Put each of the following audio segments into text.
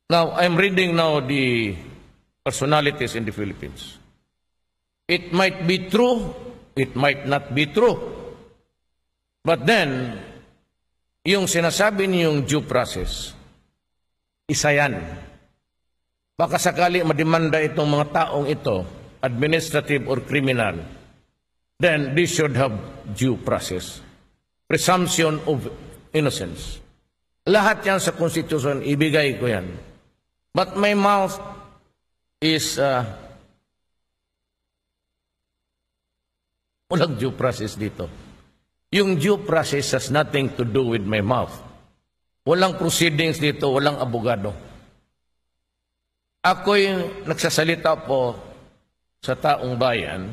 Now, I'm reading now the personalities in the Philippines. It might be true, it might not be true. But then, yung sinasabi niyong due process, isa yan. Baka sakali mademanda itong mga taong ito, administrative or criminal, then they should have due process. Presumption of innocence. Lahat yan sa Constitution, ibigay ko yan. But my mouth is walang due process dito. Yung due process has nothing to do with my mouth. Walang proceedings dito, walang abogado. Ako'y nagsasalita po sa taong bayan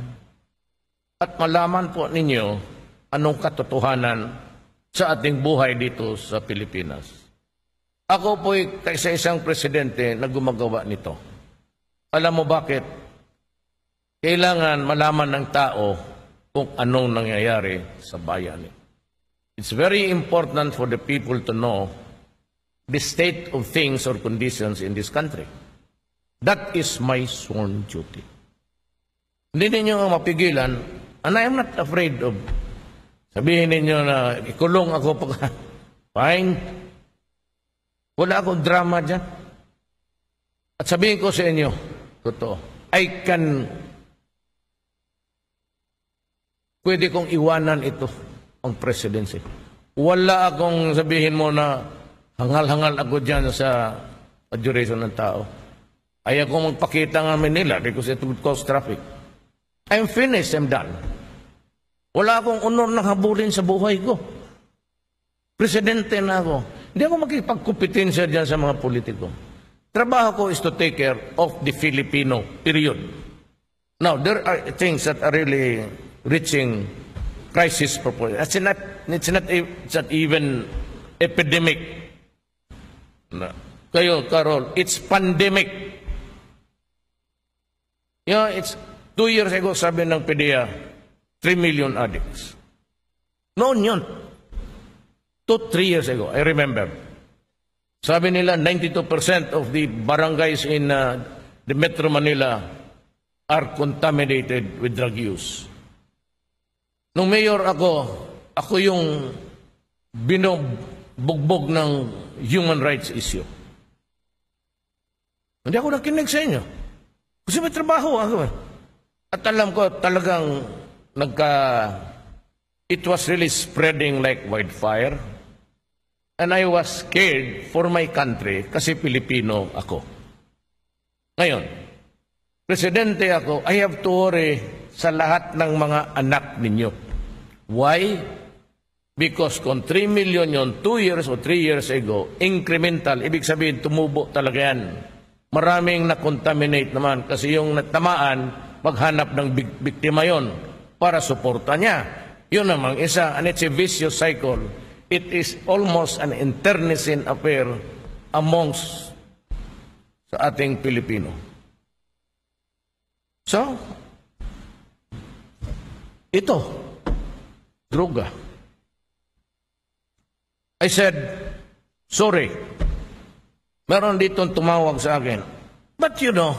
at malaman po ninyo anong katotohanan sa ating buhay dito sa Pilipinas. Ako po'y isa-isang presidente na gumagawa nito. Alam mo bakit? Kailangan malaman ng tao kung anong nangyayari sa bayan. It's very important for the people to know the state of things or conditions in this country. That is my sworn duty. Hindi ninyo mapigilan, and I am not afraid of sabihin ninyo na ikulong ako pag fine. Wala akong drama dyan. At sabihin ko sa inyo, totoo, pwede kong iwanan ito, ang presidency. Wala akong sabihin mo na hangal-hangal ako dyan sa adjuration ng tao. Ayaw kong magpakita ng Manila because it would cause traffic. I'm finished, I'm done. Wala akong honor na habulin sa buhay ko. Presidente na ako. Hindi ako makipagkumpetensya dyan sa mga politiko. Trabaho ko is to take care of the Filipino, period. Now, there are things that are really reaching crisis proportion. It's not even epidemic. Kayo, Carol, it's pandemic. You know, it's 2 years ago, sabi ng PDEA, 3 million addicts. Noon yun. 3 years ago, I remember. Sabi nila, 92% of the barangays in the Metro Manila are contaminated with drug use. Nung mayor ako yung binubugbog ng human rights issue. Hindi ako nakinig sa inyo. Kasi may trabaho ako. At alam ko talagang it was really spreading like wildfire. And I was scared for my country kasi Pilipino ako. Ngayon, presidente ako, I have to worry sa lahat ng mga anak ninyo. Why? Because kung 3 million yon 2 years o 3 years ago, incremental, ibig sabihin tumubo talaga yan. Maraming na-contaminate naman kasi yung natamaan, maghanap ng biktima yon para suporta niya. Yun namang isa, and it's a vicious cycle. It is almost an internecine affair amongst sa ating Pilipino. So, ito, droga. I said, sorry. Meron ditong tumawag sa akin. But you know,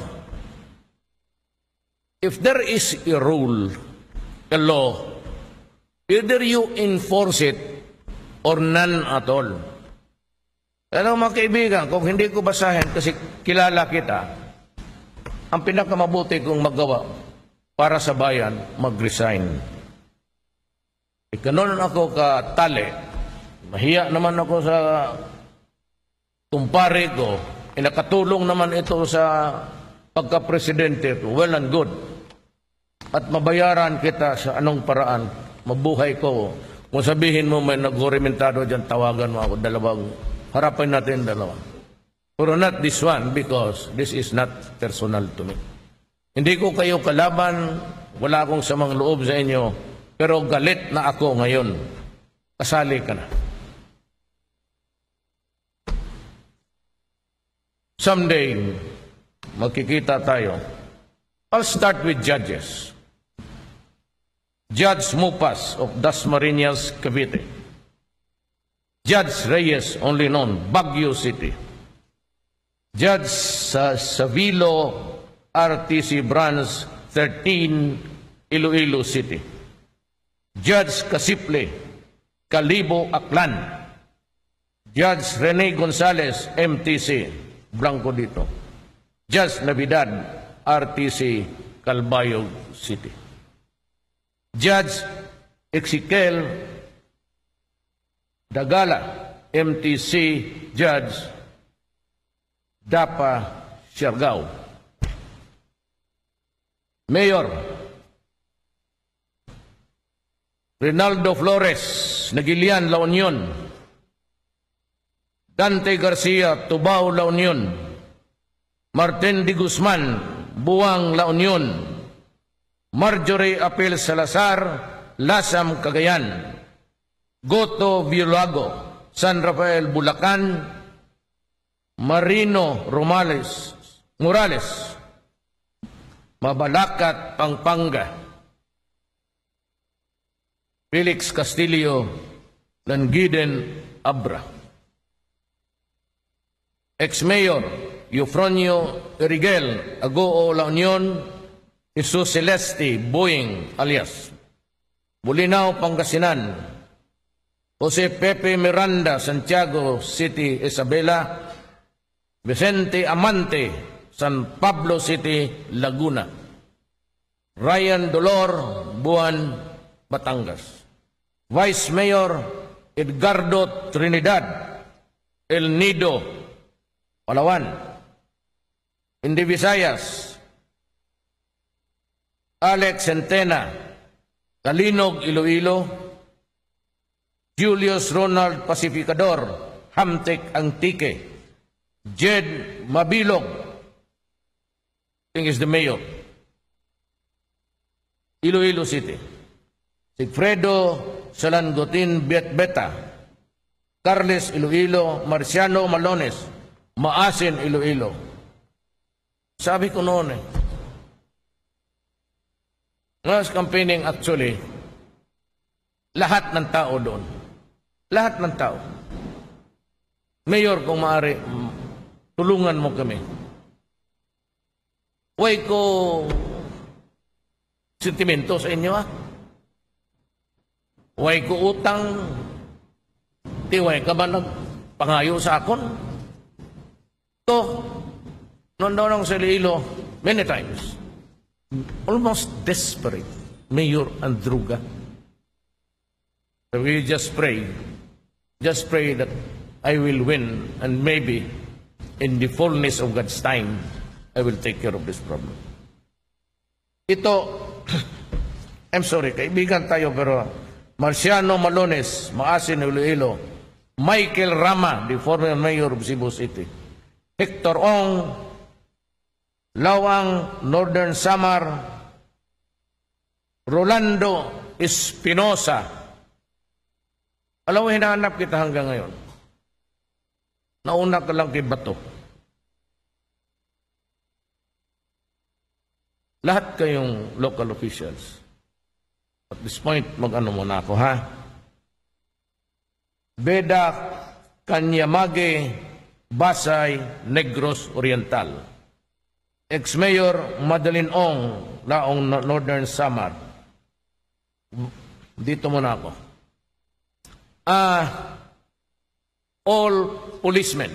if there is a rule, a law, either you enforce it or none at all. Alam mga kaibigan, kung hindi ko basahin kasi kilala kita, ang pinakamabuti kong magawa para sa bayan, mag-resign. Ikanon ako katali. Mahiya naman ako sa kumpare ko. Nakatulong naman ito sa pagka-presidente. Well and good. At mabayaran kita sa anong paraan. Mabuhay ko. Kung sabihin mo may nag-orimentado dyan, tawagan mo ako. Harapin natin dalawa. Pero not this one because this is not personal to me. Hindi ko kayo kalaban. Wala akong samang loob sa inyo. Pero galit na ako ngayon. Kasali ka na. Someday, magkikita tayo. I'll start with judges. Judge Mupas of Dasmariñas, Cavite. Judge Reyes, only known, Baguio City. Judge sa Savilo RTC Branch 13, Iloilo City. Judge Kasiple, Calibo, Aklan. Judge Rene Gonzalez, MTC, Blanco dito. Judge Navidad, RTC, Calbayog City. Judge Ezekiel Dagala, MTC, Judge Dapa, Siargao. Mayor Rinaldo Flores, Nagilian, La Union. Dante Garcia, Tubao, La Union. Martin de Guzman, Buang, La Union. Marjorie Apel Salazar, Lasam, Cagayan. Goto Violago, San Rafael, Bulacan. Marino Morales, Mabalacat, Pampanga. Felix Castillo, Langiden, Abra. Ex-Mayor Eufronio Erigel, Agoo, La Union. Jesus Celeste Boying, alias Bulinaw, Pangasinan. Jose Pepe Miranda, Santiago City, Isabela. Vicente Amante, San Pablo City, Laguna. Ryan Dolor, Buan, Batangas. Vice Mayor Edgardo Trinidad, El Nido, Palawan. Hindi Visayas, Alex Centena, Kalinog, Iloilo. Julius Ronald Pacificador, Hamtek, Antique. Jed Mabilog, I think is the mayor, Iloilo City. Sigfredo Salangotin Beta, Carles, Iloilo. Marciano Malones, Maasin, Iloilo. Sabi ko noon Nas campaigning actually, lahat ng tao doon. Lahat ng tao. Mayor, kung maaari, tulungan mo kami. Huwag ko sentimento sa inyo, Huwag ko utang. Huwag ka ba nagpangayo sa akon? Ito, noon sa Iloilo, many times, almost desperate, Mayor Andruga. So we just pray that I will win, and maybe in the fullness of God's time, I will take care of this problem. Ito, I'm sorry, kaibigan tayo, pero Marciano Malones, Maasin, Iloilo. Michael Rama, the former mayor of Cebu City. Hector Ong, Lawang, Northern Samar. Rolando Espinosa. Alam mo, hinahanap kita hanggang ngayon. Nauna ka lang kay Bato. Lahat kayong local officials. At this point, mag-ano muna ako, Beda Kanyamage, Basay, Negros Oriental. Ex-Mayor Madeline Ong, Laong Northern Samar. Dito muna ako. All policemen,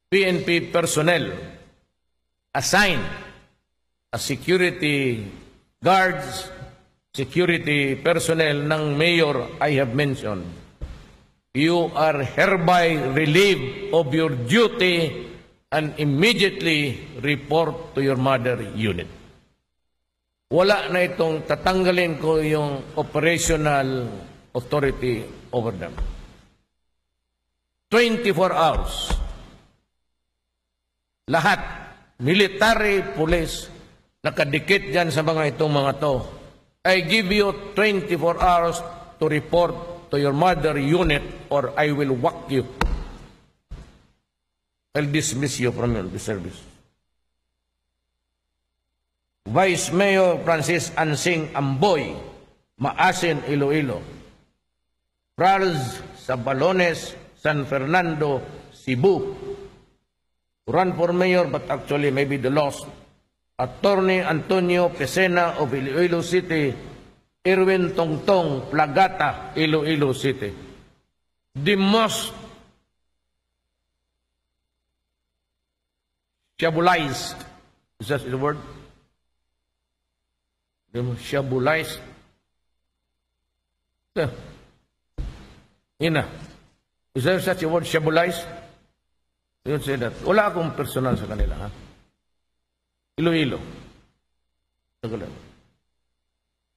PNP personnel assigned as security guards, security personnel ng mayor I have mentioned, you are hereby relieved of your duty and immediately report to your mother unit. Wala na itong tatanggalin ko yung operational authority over them. 24 hours. Lahat, military, police, nakadikit dyan sa mga itong mga to. I give you 24 hours to report to your mother unit or I will whack you. I'll dismiss you from the service. Vice Mayor Francis Ansing Amboy, Maasin, Iloilo. Charles Sabalones, San Fernando, Cebu. run for mayor, but actually maybe the lost. Attorney Antonio Pesena of Iloilo City, Erwin Tongtong Plagata, Iloilo City. The most shabulized, is that the word? The most shabulized. Ina. Is there such a word, shabulized? You say that. Wala akong personal sa kanila, ha? Iloilo.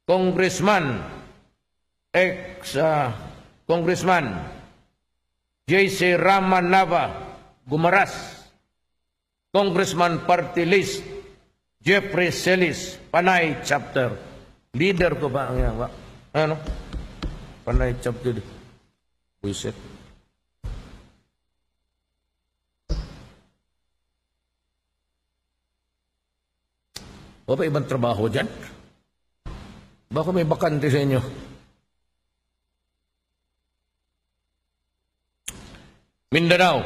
Congressman, ex-congressman, J.C. Ramanava, Gumaras. Congressman Party List, Jeffrey Celis, Panay Chapter. Leader ko ba ang yan? Ano? Panay Chapter. Buisit. O ba ibang trabaho dyan? Baka may bakante sa inyo. Mindanao,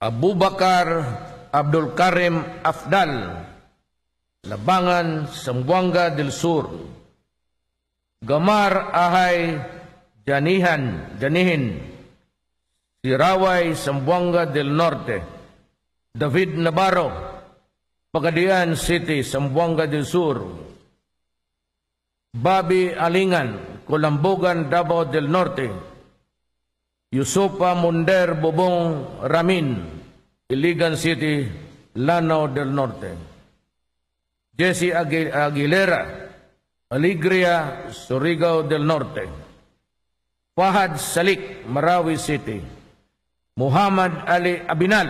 Abubakar Abdul Karim Afdal, Labangan, Zamboanga del Sur. Gamar Ahay Janihin, Siraway, Zamboanga del Norte. David Navarro, Pagadian City, Zamboanga del Sur. Bobby Alingan, Colambogan, Davao del Norte. Yusupa Munder Bobong Ramin, Iligan City, Lanao del Norte. Jesse Aguilera, Alegria, Surigao del Norte. Fahad Salik, Marawi City. Muhammad Ali Abinal,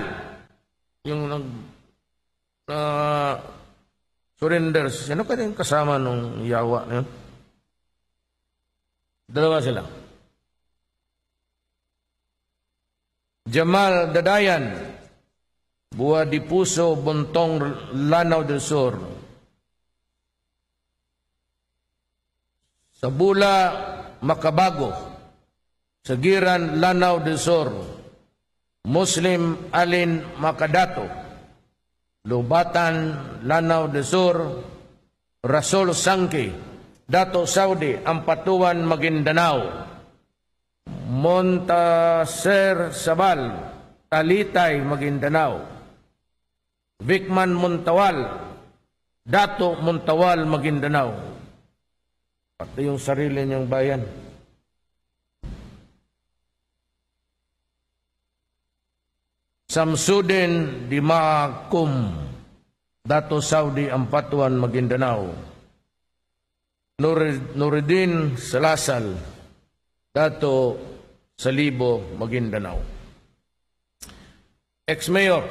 yung surrender. Sino ka rin kasama nung yawa? Dalawa sila. Jamal Dadayan, Buwa di Puso, Bontong, Lanao del Sur. Sabula, Makabago, Sagiran, Lanao del Sur. Muslim Alin Makadato, Lubatan, Lanao del Sur. Rasol Sangki, Dato Saudi, Ampatuan, Maguindanao. Montaser Sabal, Talitay, Maguindanao. Vicman Montawal, Dato Montawal, Maguindanao. Pati yung sarili niyang bayan. Samsudin Dimakum, Dato Saudi, Ampatuan, Maguindanao. Nuruddin Salasal, Dato Salibo, Maguindanao. Ex-Mayor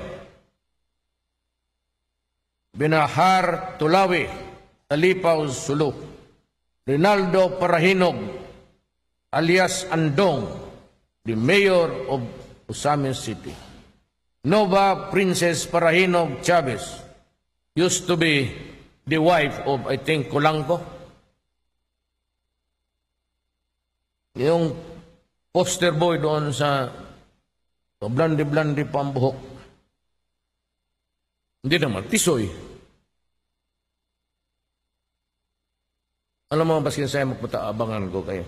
Binahar Tulawi, Talipaw, Sulu. Rinaldo Parahinog, alias Andong, the Mayor of Osamin City. Nova Princess Parahinog Chavez, used to be the wife of, I think, Colangco. Yung poster boy doon sa blandi-blandi pambuhok. Hindi naman, tisoy. Alam mo, baskin sa'yo magpunta, abangan ko kayo.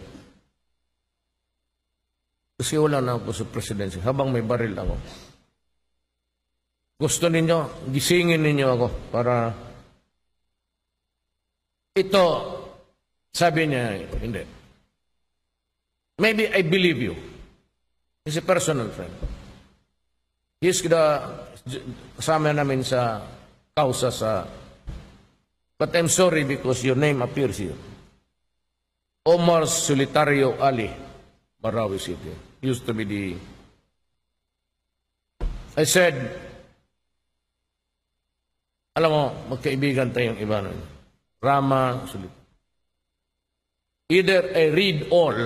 Kasi wala na ako sa presidency, habang may baril ako. Gusto ninyo, gisingin ninyo ako para ito, sabi niya, hindi. Maybe I believe you. He's a personal friend. He's kasama namin sa kausa sa, but I'm sorry because your name appears here. Omar Solitario Ali, Marawi City. Used to be I said, alam mo, magkaibigan tayong iba nun. Rama, Solitario. Either I read all,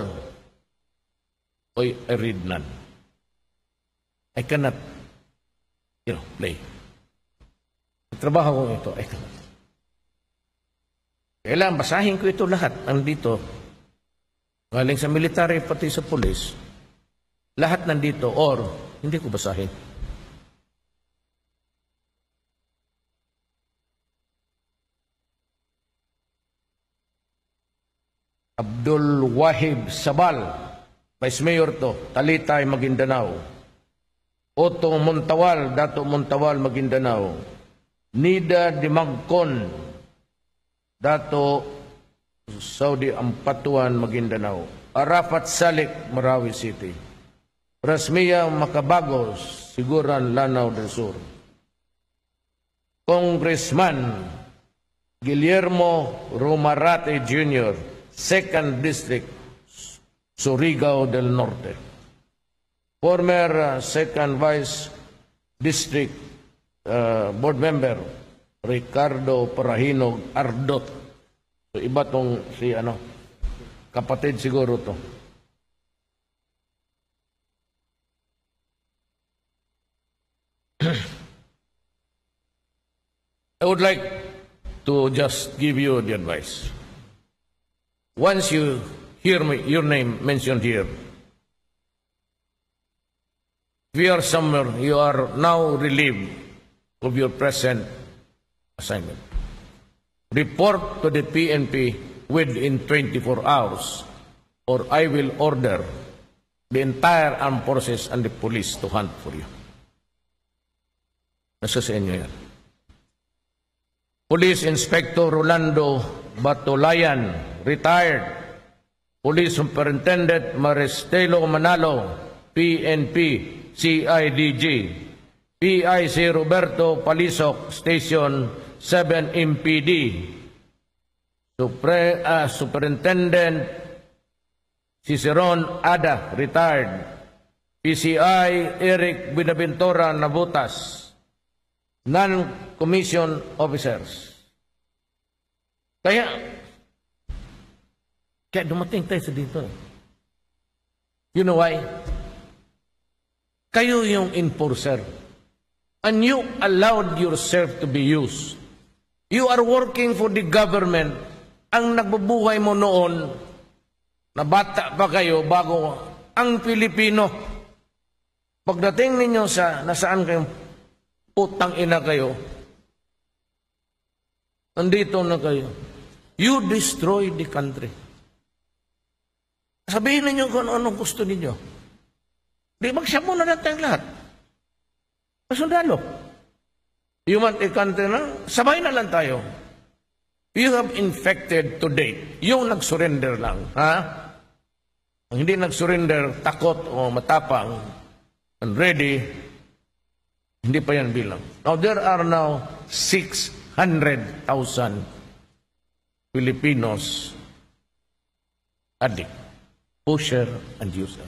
or I read none. I cannot, play. Ang trabaho ko ito, I cannot. Kailangan basahin ko ito lahat. Nandito, galing sa military, pati sa police, lahat nandito, or hindi ko basahin. Abdul Wahib Sabal, Vice Mayor to, Talitay, Maguindanao. Otto Montawal, Dato Montawal, Maguindanao. Nida Dimagkon, Dato Saudi Ampatuan, Maguindanao. Arafat Salik, Marawi City. Rasmia Macabagos, Siguran, Lanao del Sur. Congressman Guillermo Romarate Jr., 2nd District, Surigao del Norte. Former 2nd Vice District Board Member Ricardo Parahinog Ardot. So, iba tong si kapatid siguro to. I would like to just give you the advice. Once you hear your name mentioned here, if you are somewhere, you are now relieved of your present assignment. Report to the PNP within 24 hours, or I will order the entire armed forces and the police to hunt for you. Nasa sa inyo yan. Police Inspector Rolando Batolayan, retired. Police Superintendent Maristelo Manalo, PNP, CIDG. PIC Roberto Palisok, Station 7 MPD. Superintendent Ciceron Ada, retired. PCI Eric Binaventura Nabutas, non-commissioned officers. Kaya dumating tayo sa dito. You know why? Kayo yung enforcer. And you allowed yourself to be used. You are working for the government. Ang nagbubuhay mo noon, na bata pa kayo bago ang Pilipino. Pagdating ninyo sa nasaan kayong utang ina kayo, nandito na kayo. You destroy the country. Sabihin ninyo kung ano gusto ninyo. Di magsamo na natin lahat. Masundalo. You want a country na? Sabay na lang tayo. You have infected to date. Yung nag-surrender lang. Ha? Ang hindi nag-surrender, takot o matapang, and ready, hindi pa yan bilang. Now, there are now 600,000 Filipinos addict, pusher, and user.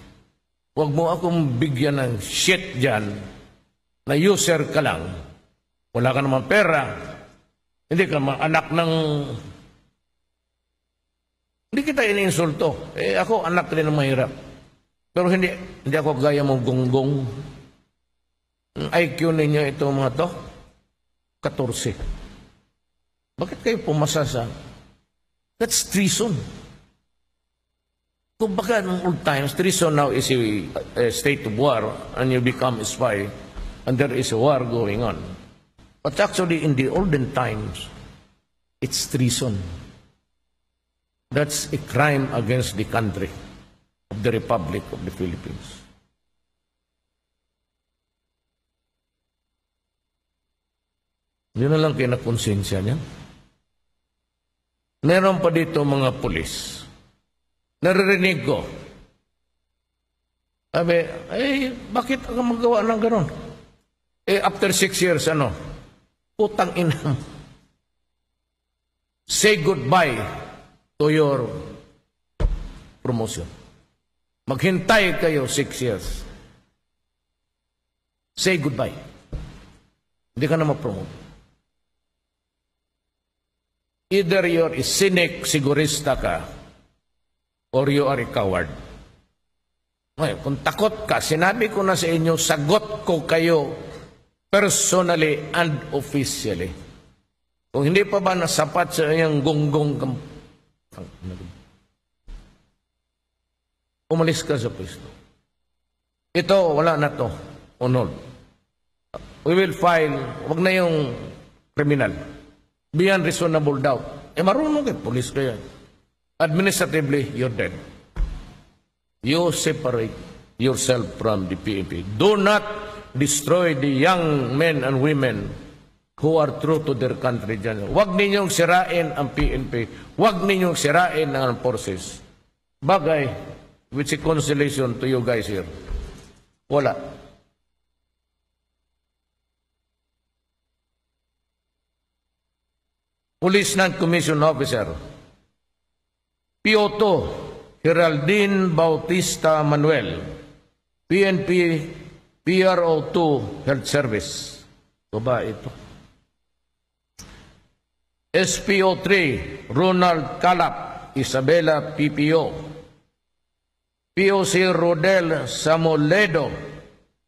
Huwag mo akong bigyan ng shit dyan na user ka lang. Wala ka naman pera. Hindi ka anak ng... Hindi kita iniinsulto. Ako anak rin ng mahirap. Pero hindi ako gaya mong gonggong. Ang IQ ninyo ito mga to, 14. Bakit kayo pumasa sa... That's treason. Kung baka ng old times, treason now is a state of war and you become a spy and there is a war going on. But actually, in the olden times, it's treason. That's a crime against the country of the Republic of the Philippines. Yun na lang kinakonsensya niya. Meron pa dito mga pulis. Naririnig ko. Sabi, bakit ako magawa ng gano'n? After 6 years, putang ina. Say goodbye to your promotion. Maghintay kayo 6 years. Say goodbye. Hindi ka na ma-promote. Either you're a cynic, sigurista ka, or you are a coward. Ngayon, kung takot ka, sinabi ko na sa inyo, sagot ko kayo personally and officially. Kung hindi pa ba nasapat sa iyong gonggong, umalis ka sa pwesto. Ito, wala na to. Unod. We will file, wag na yung criminal. Beyond reasonable doubt. Marunong kayo, police kayo. administratively, you're dead. You separate yourself from the PNP. Do not destroy the young men and women who are true to their country dyan. Huwag ninyong sirain ang PNP. Huwag ninyong sirain ang forces. Bagay, which is consolation to you guys here. Wala. Police Non-Commissioned Officer, PO2, Geraldine Bautista Manuel, PNP PRO2 Health Service. Baba ito. SPO3, Ronald Calap, Isabela PPO. POC Rodel Samoledo,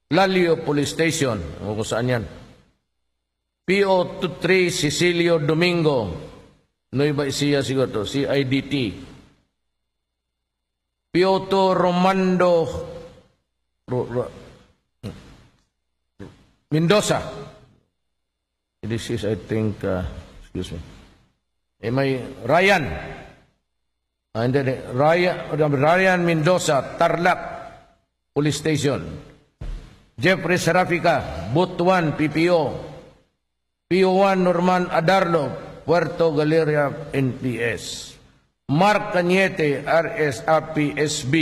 Lalio Police Station. O kung saan yan. PO3 Cecilio Domingo, Nueva Ecija siguro to, CIDT. PO2 Romando Mendoza. This is, I think, excuse me. May Ryan. And then Ryan Mendoza, Tarlac Police Station. Jeffrey Serafika, Butuan PPO. PO1 Norman Adarlo, Puerto Galera NPS. Mark Cañete, RSRPSB.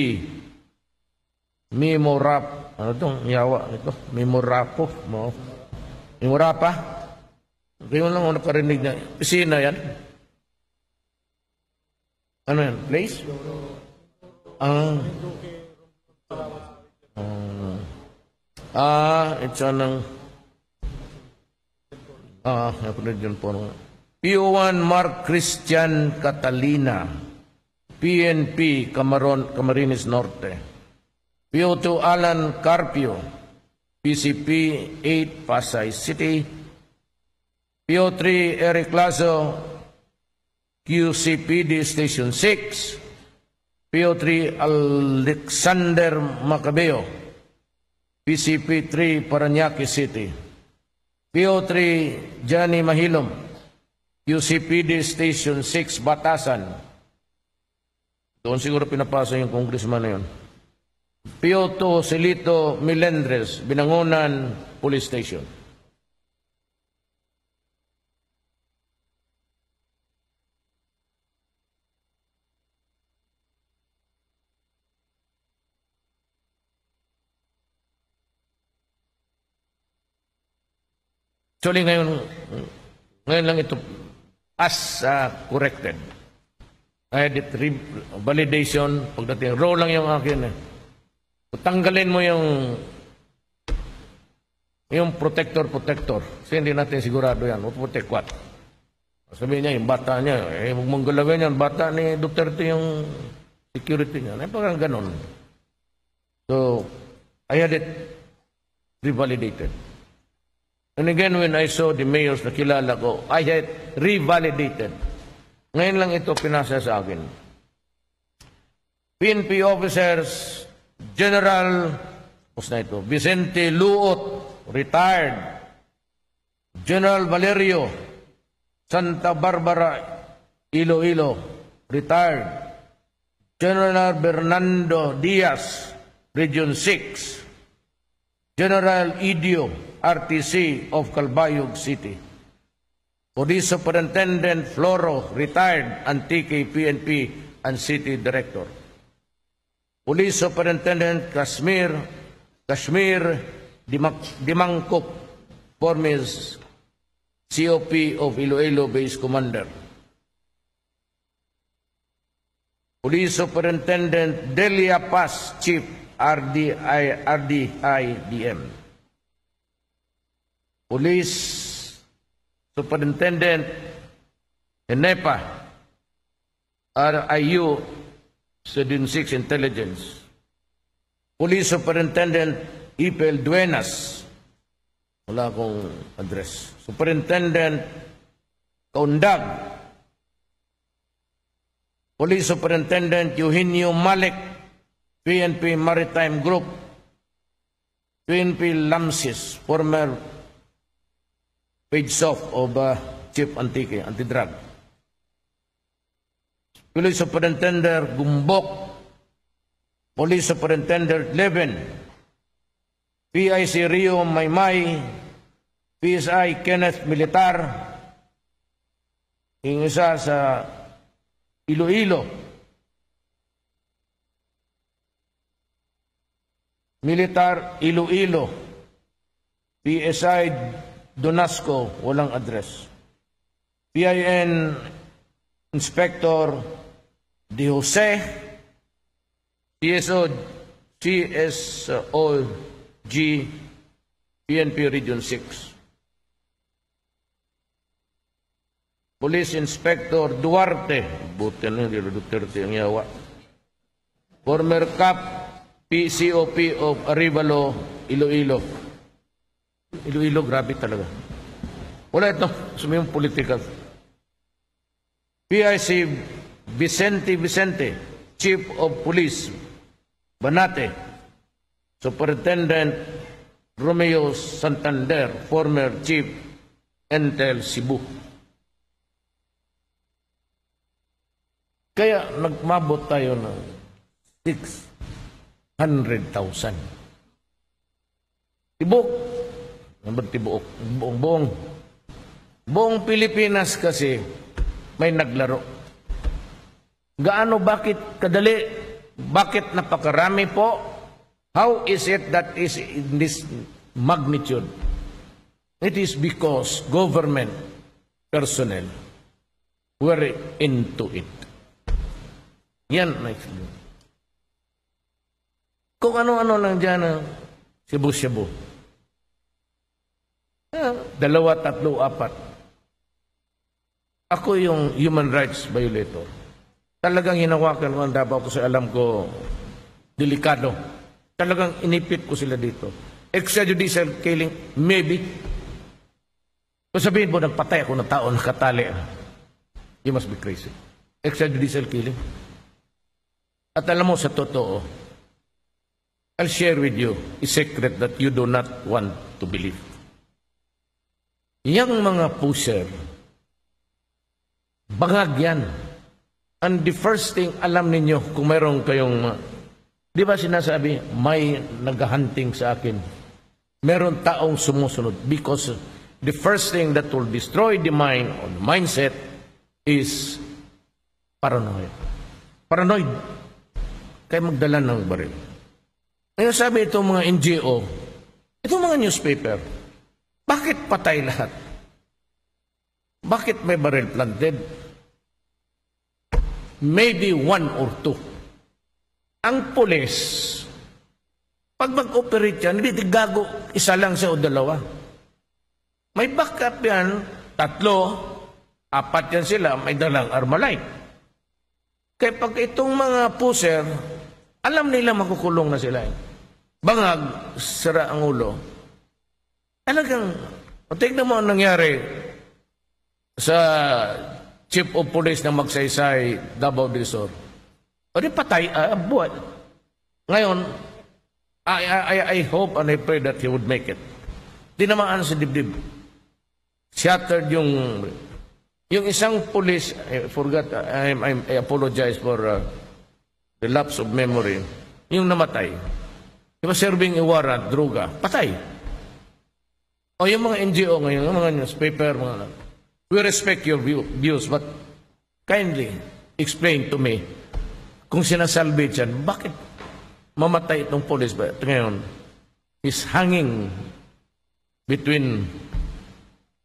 Mimorap, ano itong yawa ito? Mimorapo. Mimorapa? Kayo lang ako nakarinig na. Pisina yan? Ano yan? Place? It's anong... napunod yun po. PO1 Mark Christian Catalina, PNP Camarines Norte. PO2 Alan Carpio, PCP 8 Pasay City. PO3 Eric Lazo, QCPD Station 6. PO3 Alexander Macabeo, PCP 3 Parañaque City. PO3 Johnny Mahilom, QCPD Station 6 Batasan. Doon siguro pinapasa yung congressman na yun. PO2 Celito Milendres, Binangonan Police Station. Actually, ngayon lang ito as corrected. I had it validation. Pagdating, raw lang yung akin. Tanggalin mo yung protector. Kasi hindi natin sigurado yan. Protect what? Sabihin niya, yung bata niya, huwag mong galawin yan. Bata ni Duterte yung security niya. Parang ganon. So, I had it revalidated. And again, when I saw the mayors na kilala ko, I had revalidated. Ngayon lang ito pinasa sa akin. PNP officers, General, what's na ito? Vicente Luot, retired. General Valerio, Santa Barbara, Iloilo, retired. General Bernardo Diaz, Region 6. General Idio, RTC of Calbayog City. Police Superintendent Floro, retired, Antique PNP and City Director. Police Superintendent Kashmir Dimangkop, former COP of Iloilo Base Commander. Police Superintendent Delia Paz, Chief RDIDM. Police Superintendent NEPA, RIU 76 Intelligence. Police Superintendent Ipel Duenas, wala akong address. Superintendent Kaundag. Police Superintendent Eugenio Malik, PNP Maritime Group. PNP Lamsis, former page off of Chief Antique, anti-drug. Police Superintendent Gumbok, Police Superintendent Leven, PIC Rio Maymay, PSI Kenneth Militar, yung isa sa Iloilo, Militar Iloilo, PSI Donasco, walang address. PIN Inspector De Jose, CSOG, PNP Region 6. Police Inspector Duarte, buti na hindi Duterte ang yawa. Former Cap PCOP of Arevalo, Iloilo. Iloilo, grabe talaga. Wala ito, sumiyong political. PIC Vicente, Chief of Police, Banate. Superintendent Romeo Santander, former Chief Intel Cebu. Kaya nagmabot tayo ng 600,000. Tibok. Tibok. Buong Pilipinas kasi may naglaro. Gaano, bakit kadali? Bakit napakarami po? How is it that is in this magnitude? It is because government personnel were into it. Yan na explain. Kung ano-ano lang dyan, sibu-sibu. 2, 3, 4. Ako yung human rights violator. Talagang hinawakan ko ang Davao kasi alam ko delikado. Talagang inipit ko sila dito. Extrajudicial killing, maybe. Kung sabihin mo, nagpatay ako ng tao, nakatali. You must be crazy. Extrajudicial killing. At alam mo, sa totoo, I'll share with you a secret that you do not want to believe. Yang mga pusher, bangag yan. And the first thing, alam ninyo, kung mayroon kayong, di ba sinasabi, may naghahunting sa akin. Meron taong sumusunod. Because the first thing that will destroy the mind or the mindset is paranoid. Paranoid. Kaya magdala ng baril. Ngayon sabi itong mga NGO, itong mga newspaper, bakit patay lahat? Bakit may baril planted? Maybe 1 or 2. Ang pulis, pag mag-operate yan, hindi gago, isa lang siya o 2. May backup yan, 3, 4 yan sila, may dalang Armalite. Kaya pag itong mga pusher, alam nila makukulong na sila. Bangag, sira ang ulo. Talagang, tignan mo ang nangyari sa Chief of Police ng Magsaysay, Davao del Sur. O di patay, buwan. Ngayon, I hope and I pray that he would make it. Dinamaan sa dibdib. Shattered yung isang police, I forgot, I apologize for the lapse of memory. Yung namatay. He was serving a warrant, droga, patay. O yung mga NGO ngayon, yung mga newspaper, we respect your views, but kindly explain to me kung sinasalvage yan, bakit mamatay itong police ba? Ngayon, is hanging between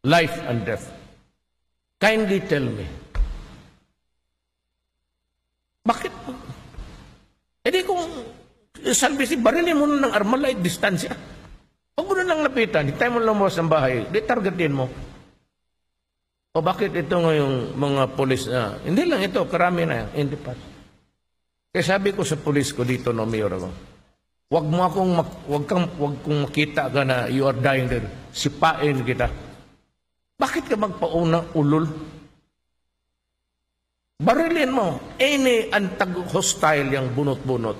life and death. Kindly tell me. Bakit? E di kung salvage, barilin mo ng Armalite, distansya. Huwag mo na lang lapitan, hindi tayo mo lang ng bahay, di targetin mo. O bakit ito ngayong mga polis na, hindi lang ito, karami na, hindi pa. Kaya sabi ko sa polis ko dito, no, Mayor ako, wag kong makita ka na you are dying there, sipain kita. Bakit ka magpaunang ulol? Barilin mo, any antag-hostile yung bunot-bunot.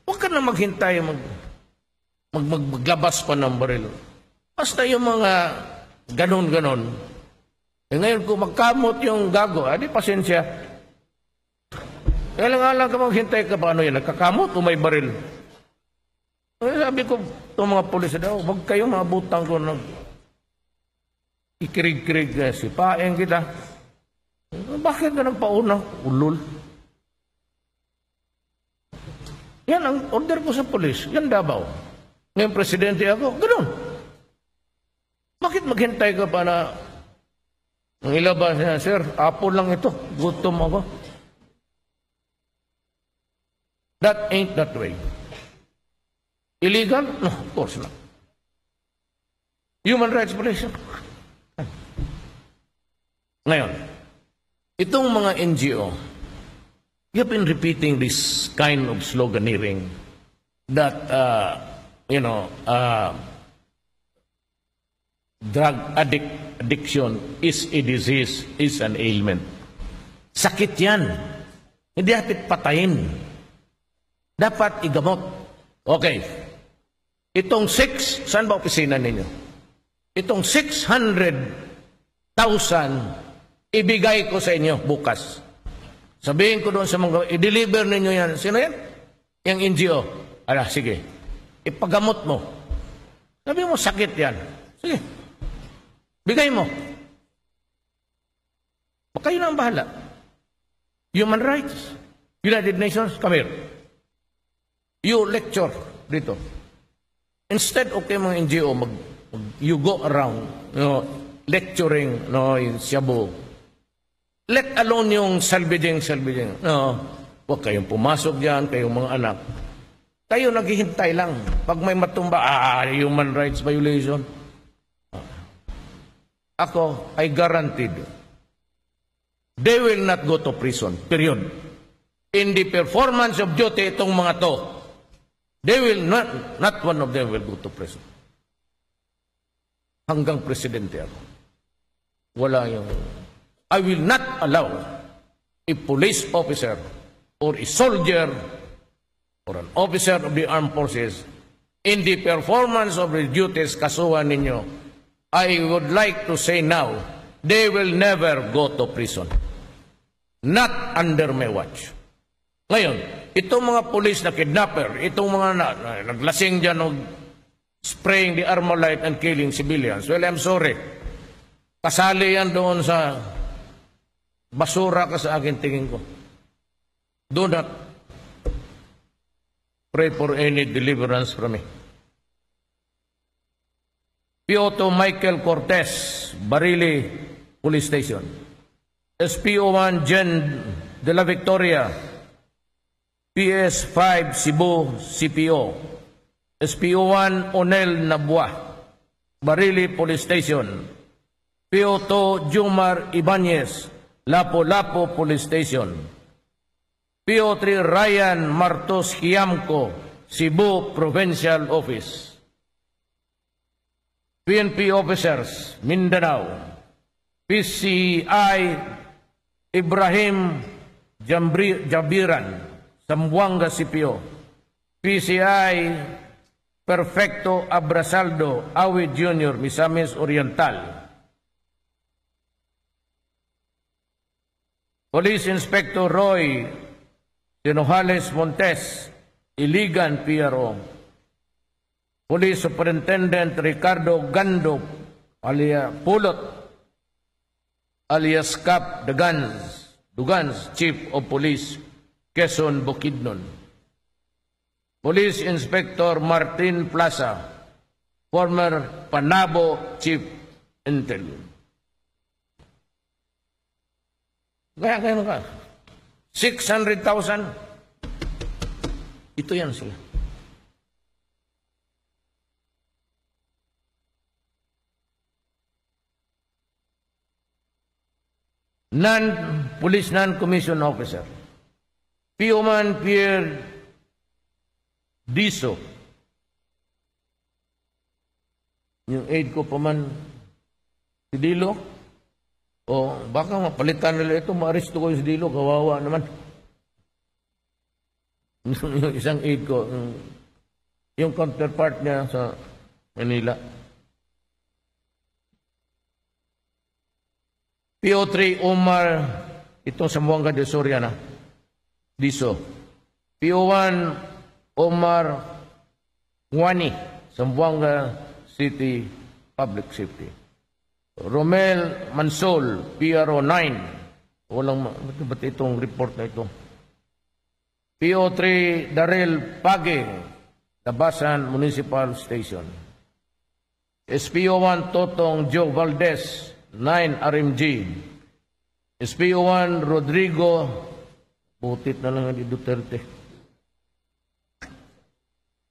Huwag ka na maghintay, maglabas pa ng baril. Basta yung mga ganon-ganon. Eh ngayon, kung magkamot yung gago, di pasensya. Kaya lang ka maghintay ka paano yan, nagkakamot o may baril. Sabi ko, itong mga pulis daw, huwag kayong maabutan ko ng ikirig-kirig, sipain kita. Bakit ka nagpauna? Ulol. Yan ang order ko sa pulis. Yan Davao. Ngayon presidente ako, ganoon. Bakit maghintay ka pa na ang ilabas niya, sir, apple lang ito, gutom ako. That ain't that way. Illegal? No, of course not. Human rights violation. Ngayon, itong mga NGO, you've been repeating this kind of sloganeering that, drug addiction is a disease, is an ailment. Sakit yan. Hindi dapat patayin. Dapat igamot. Okay. Itong saan ba opisina ninyo? Itong 600,000 ibigay ko sa inyo bukas. Sabihin ko doon sa mga, i-deliver ninyo yan. Sino yan? Yung NGO. Sige. Ipagamot mo. Sabi mo, sakit yan. Sige. Bigay mo. Kayo na ang bahala. Human rights. United Nations, come here. You lecture dito. Instead, okay mga NGO, you go around, lecturing, in Cebu. Let alone yung salvaging. Huwag kayong pumasok dyan, kayong mga anak. Kayo naghihintay lang. Pag may matumba, human rights violation. Ako, I guaranteed, they will not go to prison, period. In the performance of duty, itong mga to, they will not one of them will go to prison. Hanggang presidente ako. Wala yung, I will not allow a police officer or a soldier or an officer of the armed forces in the performance of the duties kasuhan ninyo. I would like to say now, they will never go to prison. Not under my watch. Ngayon, itong mga police na kidnapper, itong mga naglasing dyan o spraying the Armalite and killing civilians, well, I'm sorry. Kasali yan doon sa basura ka sa akin tingin ko. Do not pray for any deliverance from me. PO2 Michael Cortez, Barili Police Station. SPO1 Jen de la Victoria, PS5 Cebu CPO. SPO1 Onel Nabua, Barili Police Station. PO2 Jumar Ibanez, Lapu-Lapu Police Station. PO3 Ryan Martos Hiamco, Cebu Provincial Office. PNP officers, Mindanao. PCI Ibrahim Jabiran, Zamboanga CPO. PCI Perfecto Abrasaldo, Awid Jr., Misamis Oriental. Police Inspector Roy Sinojales Montes, Iligan PRO. Police Superintendent Ricardo Gando, alias Pulot, alias Cap Dugans, Chief of Police, Quezon, Bukidnon. Police Inspector Martin Plaza, former Panabo Chief Intel. Kaya ka, 600,000. Ito yan sila. Police non-commissioned officer. Pioman Pierre Diso. Yung aide ko pa man, si Dilo. O baka mapalitan nila ito, ma-arresto ko yung si Dilo, kawawa naman. Yung isang aide ko, yung counterpart niya sa Manila. PO3 Omar, itong Zamboanga de Soriana. Diso. PO1 Omar Juani, Zamboanga City Public Safety. Romel Mansol, PRO 9. Ba't itong report na ito? PO3 Darrell Page, Tabasan Municipal Station. SPO1 Totong Joe Valdez, 9 RMG. SPO1 Rodrigo, butit na lang ni Duterte.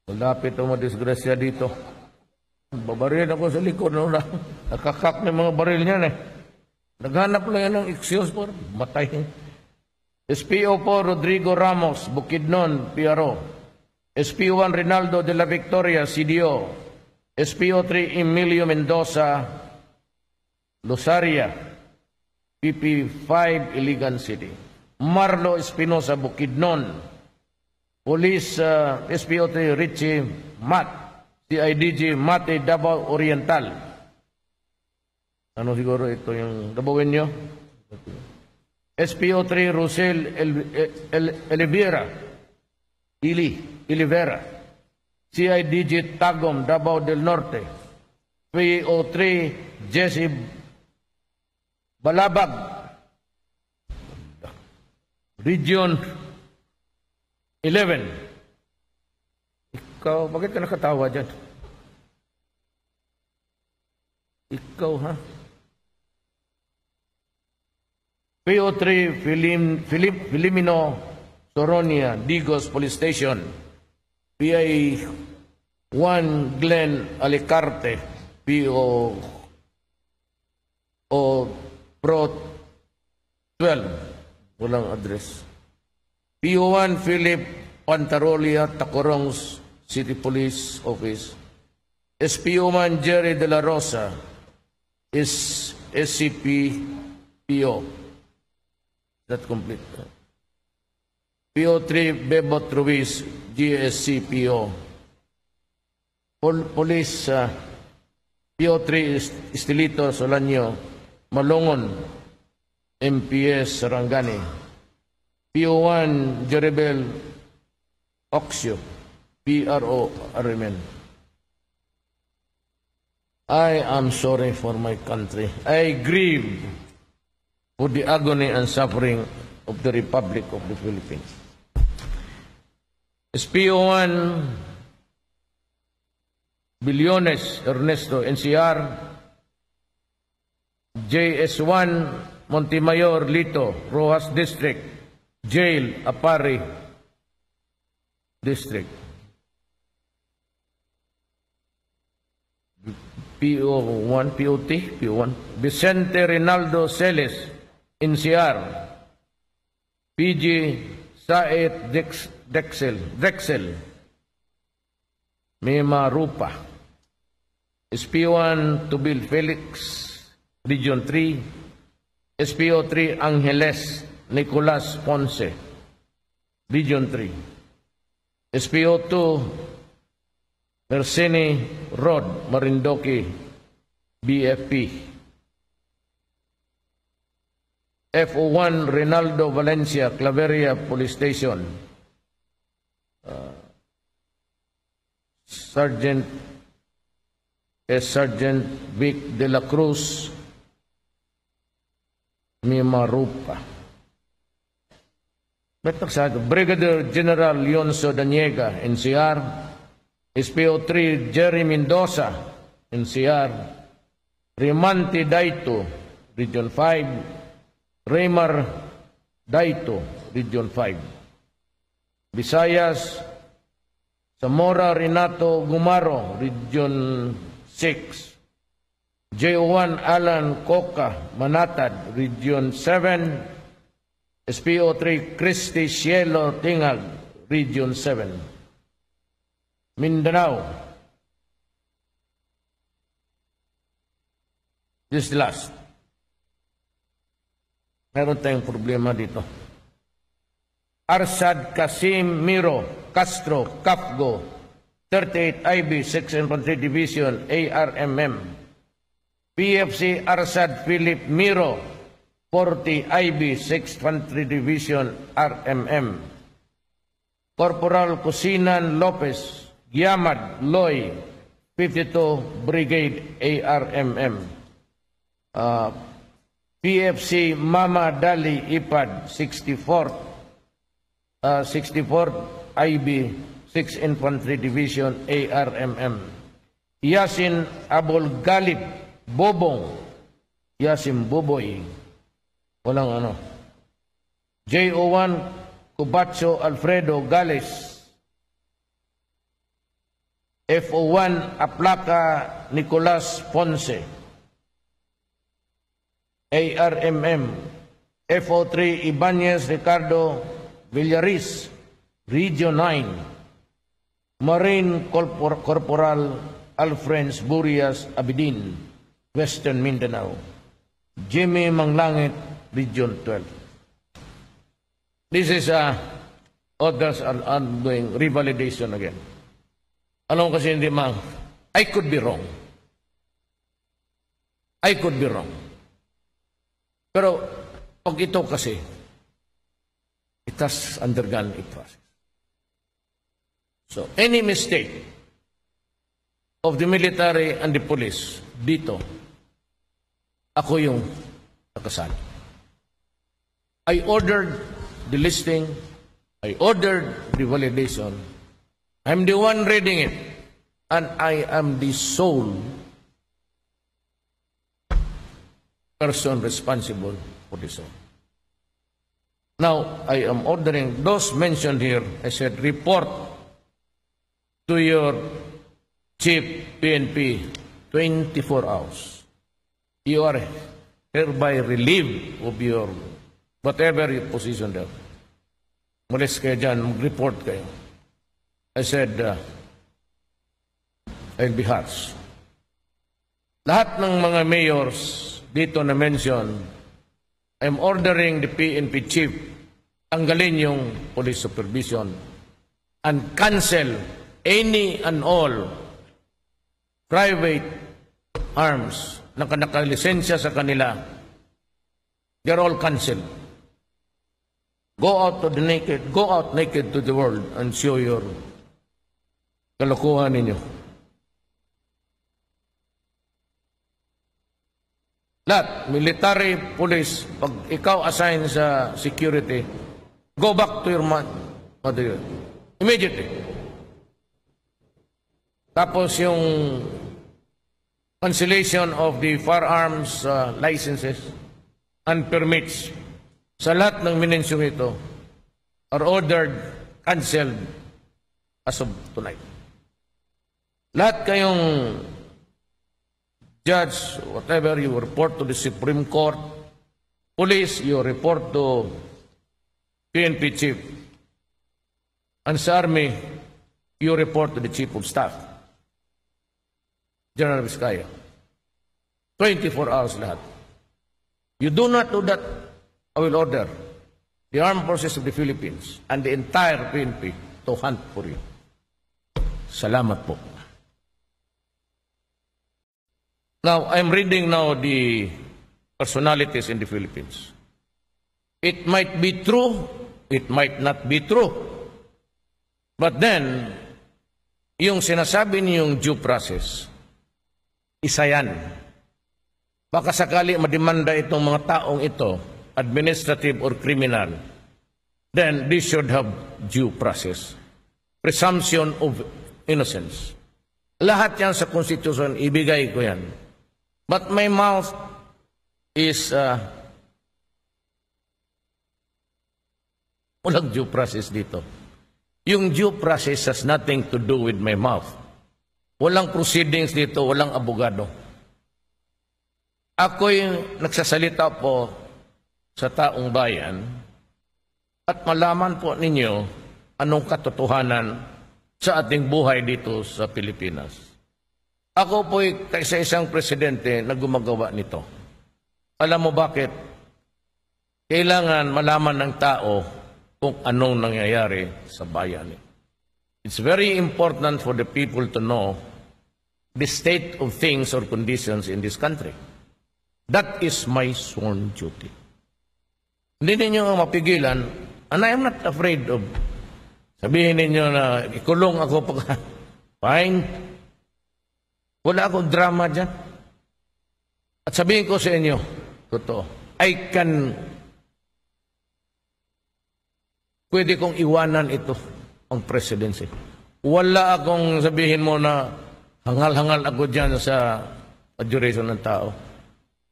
Malapit ang madisgrasya dito. Babaril ako sa likod. No? Nakakak ng mga baril niyan eh. Naghanap lang yan ng excuse for matay. SPO4 Rodrigo Ramos, Bukidnon, PRO. SPO1 Rinaldo de la Victoria, CDO. SPO3 Emilio Mendoza, Losaria, PP5, Iligan City. Marlo Espinosa, Bukidnon. Police SPO3 Richie Mat, CIDG Mate, Davao Oriental. Ano siguro ito yung Dabaoin nyo? SPO3 Rosel Elivera, Ilivera, CIDG Tagum, Davao del Norte. PO3 Jesse Balabag, Region 11. Ikaw, bakit ka nakatawa dyan? Ikaw, ha? PO3 Filimino Soronia, Digos Police Station. PI 1 Glen Alicarte, PO Pro 12. Walang address. PO1 Philip Pantarolia, Tacorong City Police Office. SPO1 Jerry De La Rosa, is SCP PO. That complete. PO3 Bebot Ruiz, GSC PO. Police PO3 Estelito Solanyo, Malongon, MPS Sarangani. PO1 Jeribel Oxio, PRO Arimen. I am sorry for my country. I grieve for the agony and suffering of the Republic of the Philippines. SPO1 Billones Ernesto, NCR. JS1 Montemayor Lito, Rojas District. Jail, Apari District. PO1, POT, PO1. Vicente Rinaldo Celes, NCR. PG Saet Drexel, Mema Rupa. SPO1 Tubil Felix, Region 3. SPO3 Angeles Nicolas Ponce, Region 3. SPO2 Mersini Rod, Marindoki, BFP. FO1 Rinaldo Valencia, Claveria Police Station. Sergeant Vic De La Cruz, Mimarupa. Brigadier General Leonzo Daniega, NCR. SPO3 Jerry Mendoza, NCR. Rimanti Daito, Region 5. Raymar Daito, Region 5. Visayas, Zamora Renato Gumaro, Region 6. JO1 Alan Coca, Manatad, Region 7. SPO3 Christy Cielo Tingag, Region 7. Mindanao. This last. Meron tayong problema dito. Arsad Kasim Miro Castro Kapgo, 38 IB 6 Infantry Division ARMM. PFC Arsad Philip Miro, 40 IB 6 Infantry Division RMM. Corporal Cusinan Lopez, Giamad Loy, 52 Brigade ARMM. PFC Mama Dali Ipad, 64th IB, 6 Infantry Division ARMM. Yasin Abul Galib Bobong, Yasin Boboy, walang ano. JO1 Cubacho Alfredo Gales. FO1 Aplaca Nicolas Ponce. ARMM. FO3 Ibanez Ricardo Villaris, Region 9. Marine Corporal Alfrens Burias Abidin, Western Mindanao. Jimmy Manglangit, Region 12. This is others are ongoing revalidation again. Alam kasi hindi I could be wrong. I could be wrong. Pero pag ito kasi, it has undergone a process. So, any mistake of the military and the police dito, ako yung nakasali. I ordered the listing, I ordered the validation. I'm the one reading it, and I am the sole person responsible for this all. Now, I am ordering those mentioned here, I said, report to your chief PNP 24 hours. You are hereby relieved of your whatever your position there. Malis kayo dyan, mag-report kayo. I said, I'll be harsh. Lahat ng mga mayors dito na mention, I'm ordering the PNP chief tanggalin yung police supervision and cancel any and all private arms na nakalisensya sa kanila. They're all canceled. Go out naked to the world and show your kalokohan ninyo. Lahat, military, police, pag ikaw assign sa security, go back to your mother immediately. Tapos yung cancellation of the firearms licenses and permits sa lahat ng minensyong ito are ordered, cancelled as of tonight. Lahat kayong judge, whatever, you report to the Supreme Court. Police, you report to PNP chief. And sa Army, you report to the Chief of Staff, General Vizcaya. 24 hours lahat. You do not do that, I will order the Armed Forces of the Philippines and the entire PNP to hunt for you. Salamat po. Now, I'm reading now the personalities in the Philippines. It might be true, it might not be true. But then, yung sinasabi niyong due process, isa yan. Baka sakali mademanda itong mga taong ito, administrative or criminal, then they should have due process. Presumption of innocence. Lahat yan sa Constitution, ibigay ko yan. But my mouth is walang due process dito. Yung due process has nothing to do with my mouth. Walang proceedings dito, walang abogado. Ako'y nagsasalita po sa taong bayan at malaman po ninyo anong katotohanan sa ating buhay dito sa Pilipinas. Ako po'y kaisa-isang presidente na gumagawa nito. Alam mo bakit? Kailangan malaman ng tao kung anong nangyayari sa bayan. It's very important for the people to know the state of things or conditions in this country. That is my sworn duty. Hindi ninyo mapigilan, and I am not afraid of Sabihin ninyo na ikulong ako pag... Fine. Wala akong drama dyan. At sabihin ko sa inyo, totoo, pwede kong iwanan ito, ang presidency. Wala akong sabihin mo na hangal-hangal ako dyan sa adjuration ng tao.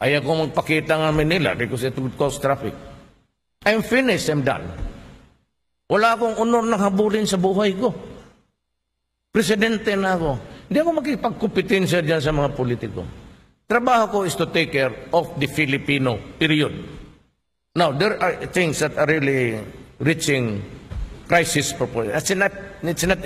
Ayaw kong magpakita ng Manila because it would cause traffic. I'm finished, I'm done. Wala akong honor na habulin sa buhay ko. Presidente na ako. Hindi ako makipagkumpetensya dyan sa mga politiko. Trabaho ko is to take care of the Filipino, period. Now, there are things that are really reaching crisis proposal. It's not